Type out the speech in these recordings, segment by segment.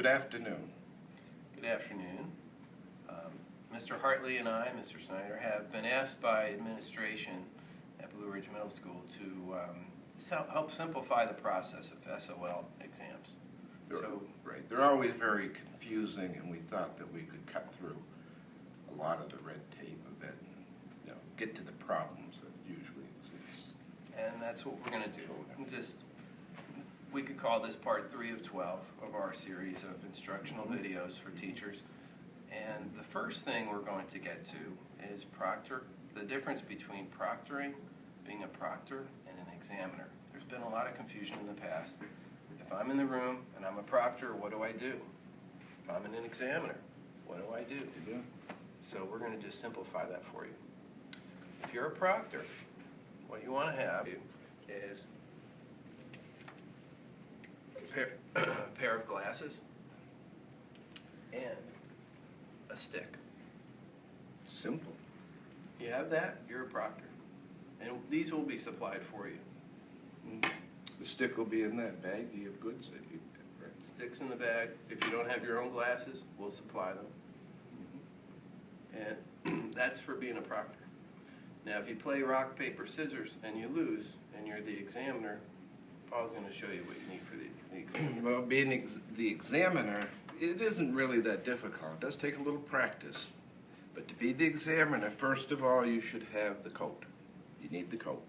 Good afternoon. Good afternoon. Mr. Hartley and I, Mr. Snyder, have been asked by administration at Blue Ridge Middle School to help simplify the process of SOL exams. Right. They're always very confusing, and we thought that we could cut through a lot of the red tape of it and, get to the problems that usually exist. And that's what we're going to do. We could call this part 3 of 12 of our series of instructional videos for teachers. And the first thing we're going to get to is the difference between proctoring, being a proctor, and an examiner. There's been a lot of confusion in the past. If I'm in the room and I'm a proctor, what do I do? If I'm an examiner, what do I do? So we're going to just simplify that for you. If you're a proctor, what you want to have is a pair of glasses and a stick. Simple. You have that, you're a proctor. And these will be supplied for you. The stick will be in that bag. Do you have goods that you get, right? Sticks in the bag. If you don't have your own glasses, we'll supply them. And that's for being a proctor. Now, if you play rock, paper, scissors, and you lose, and you're the examiner, Paul's going to show you what you need for the examiner. Well, being the examiner, it isn't really that difficult. It does take a little practice. But to be the examiner, first of all, you should have the coat. You need the coat.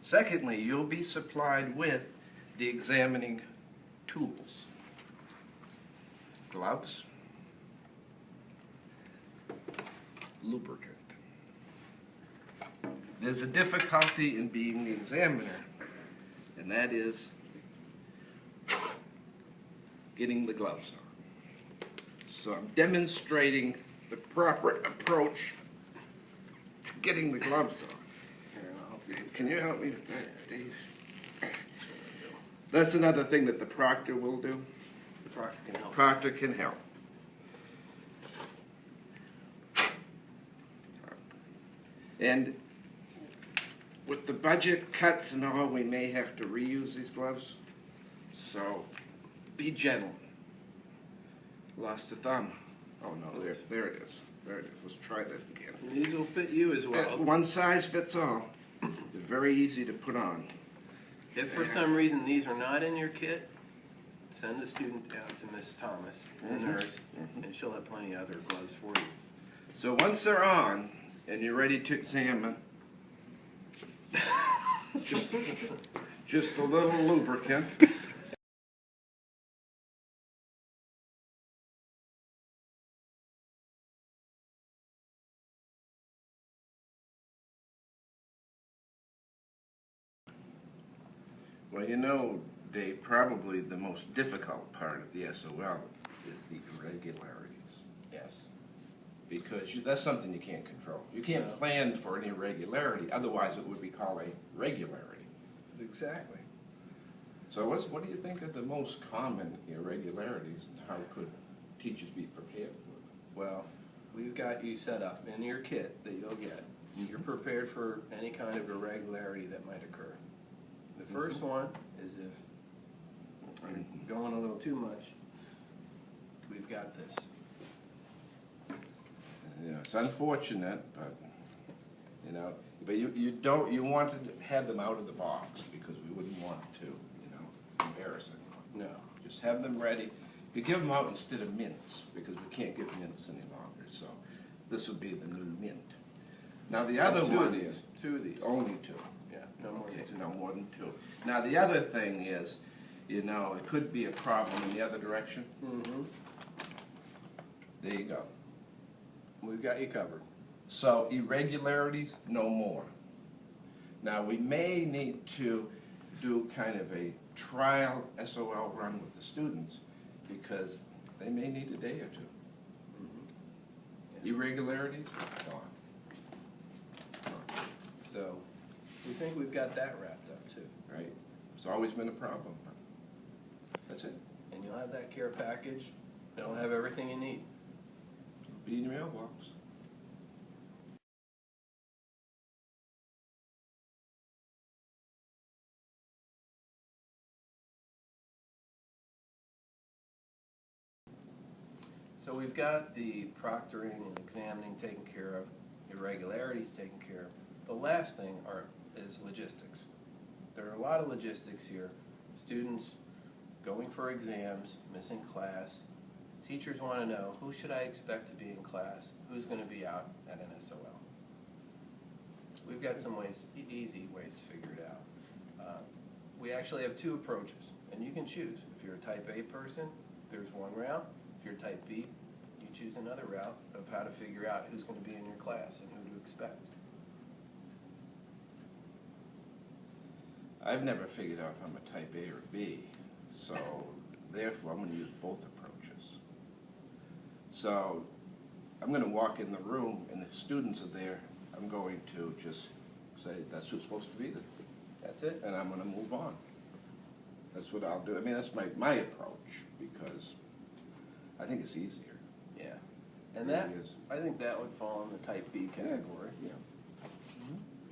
Secondly, you'll be supplied with the examining tools. Gloves, lubricant. There's a difficulty in being the examiner, and that is getting the gloves on. So I'm demonstrating the proper approach to getting the gloves on. Here, I'll help you. Can you help me with that, Dave? That's another thing that the proctor will do. The proctor can help. Proctor can help. And with the budget cuts and all, we may have to reuse these gloves. So be gentle. Lost a thumb. Oh no, there it is. There it is. Let's try that again. And these will fit you as well. One size fits all. They're very easy to put on. If for some reason these are not in your kit, send a student down to Miss Thomas, the nurse, and she'll have plenty of other gloves for you. So once they're on and you're ready to examine, just a little lubricant. Well, Dave, probably the most difficult part of the SOL is the irregularities. Yes. Because that's something you can't control. You can't plan for an irregularity, otherwise it would be called a regularity. Exactly. So what do you think are the most common irregularities, and how could teachers be prepared for them? Well, we've got you set up in your kit that you'll get. You're prepared for any kind of irregularity that might occur. The first one is if you're going a little too much, we've got this. Yeah, it's unfortunate, but you want to have them out of the box because we wouldn't want to, embarrass anyone. No. Just have them ready. You give them out instead of mints because we can't give mints any longer. So this would be the new mint. Now the other one is two of these. only two. Yeah, no more than two. No more than two. Now the other thing is, it could be a problem in the other direction. There you go. We've got you covered. So irregularities, no more. Now we may need to do kind of a trial SOL run with the students because they may need a day or two. Irregularities, gone. So we think we've got that wrapped up too. Right? It's always been a problem. That's it. And you'll have that care package. It'll have everything you need. It'll be in your mailbox. So we've got the proctoring and examining taken care of, irregularities taken care of. The last thing is logistics. There are a lot of logistics here. Students going for exams, missing class. Teachers want to know, who should I expect to be in class? Who's going to be out at an SOL? We've got some ways, easy ways to figure it out. We actually have two approaches, and you can choose. If you're a type A person, there's one route. If you're type B, you choose another route of how to figure out who's going to be in your class and who to expect. I've never figured out if I'm a type A or B, so therefore I'm going to use both approaches. So I'm going to walk in the room, and if students are there, I'm going to just say, that's who's supposed to be there. That's it? And I'm going to move on. That's what I'll do. I mean, that's my approach, because I think it's easier. Yeah. And It that, really is. I think that would fall in the type B category. Yeah.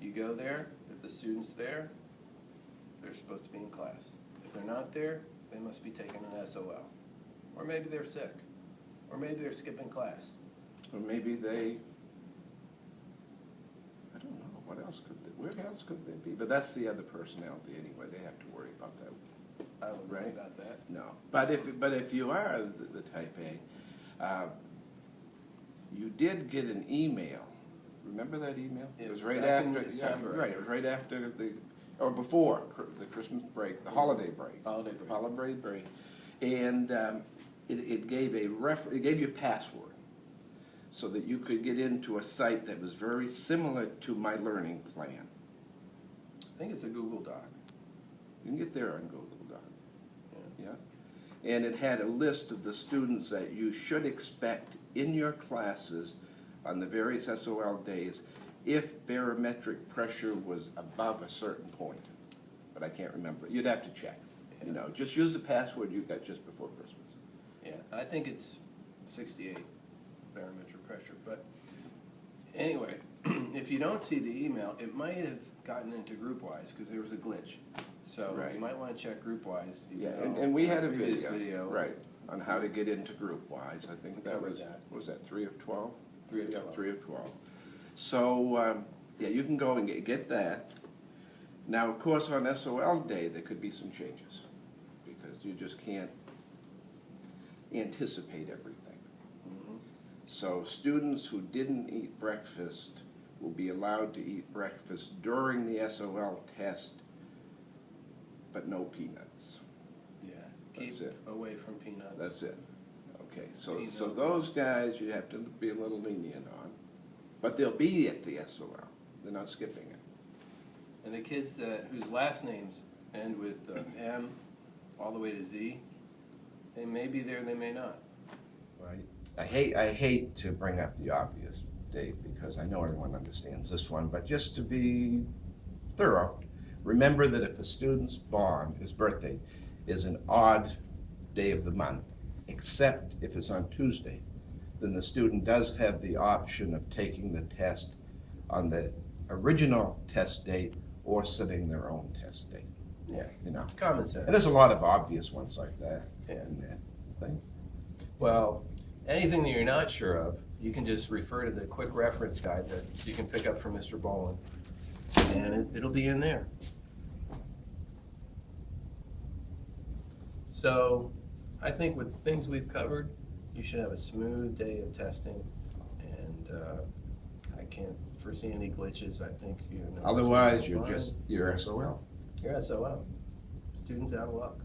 You go there, if the student's there, they're supposed to be in class. If they're not there, they must be taking an SOL. Or maybe they're sick. Or maybe they're skipping class. Or maybe they, I don't know, what else could they, where else could they be? But that's the other personality anyway, they have to worry about that. I wouldn't worry Right. about that. No, but if you are the type A, you did get an email. Remember that email? It was right back in after December, I right, it think. was right after or before the Christmas break, the holiday break. Holiday break. Holiday break, and it gave it gave you a password, so that you could get into a site that was very similar to My Learning Plan. I think it's a Google Doc. You can get there on Google Doc. Yeah. Yeah, and it had a list of the students that you should expect in your classes on the various SOL days if barometric pressure was above a certain point. But I can't remember. You'd have to check. You know, just use the password you got just before Christmas. Yeah, I think it's 68 barometric pressure. But anyway, if you don't see the email, it might have gotten into GroupWise because there was a glitch. So Right. you might want to check GroupWise. Yeah, and we had a previous video, right, on how to get into GroupWise. I think We that covered was, that. what was that 3 of 12? 3 of Yeah, 12. 3 of 12. So, yeah, you can go and get that. Now, of course, on SOL day, there could be some changes, because you just can't anticipate everything. Mhm. So students who didn't eat breakfast will be allowed to eat breakfast during the SOL test, but no peanuts. Yeah, That's keep it. away from peanuts. That's it. Okay, so Peas so and those guys you have to be a little lenient on, but they'll be at the SOL. They're not skipping it. And the kids whose last names end with M all the way to Z, they may be there, they may not. Right. I hate to bring up the obvious, Dave, because I know everyone understands this one, but just to be thorough, remember that if a student's his birthday, is an odd day of the month, except if it's on Tuesday, then the student does have the option of taking the test on the original test date or setting their own test date. Yeah, You know, it's common sense. and there's a lot of obvious ones like that Yeah. in that thing. Well, anything that you're not sure of, you can just refer to the quick reference guide that you can pick up from Mr. Boland, and it'll be in there. So, I think with things we've covered, you should have a smooth day of testing, and I can't foresee any glitches. I think you know. Otherwise, it's gonna be you're fine. you're SOL. You're SOL. Students out of luck.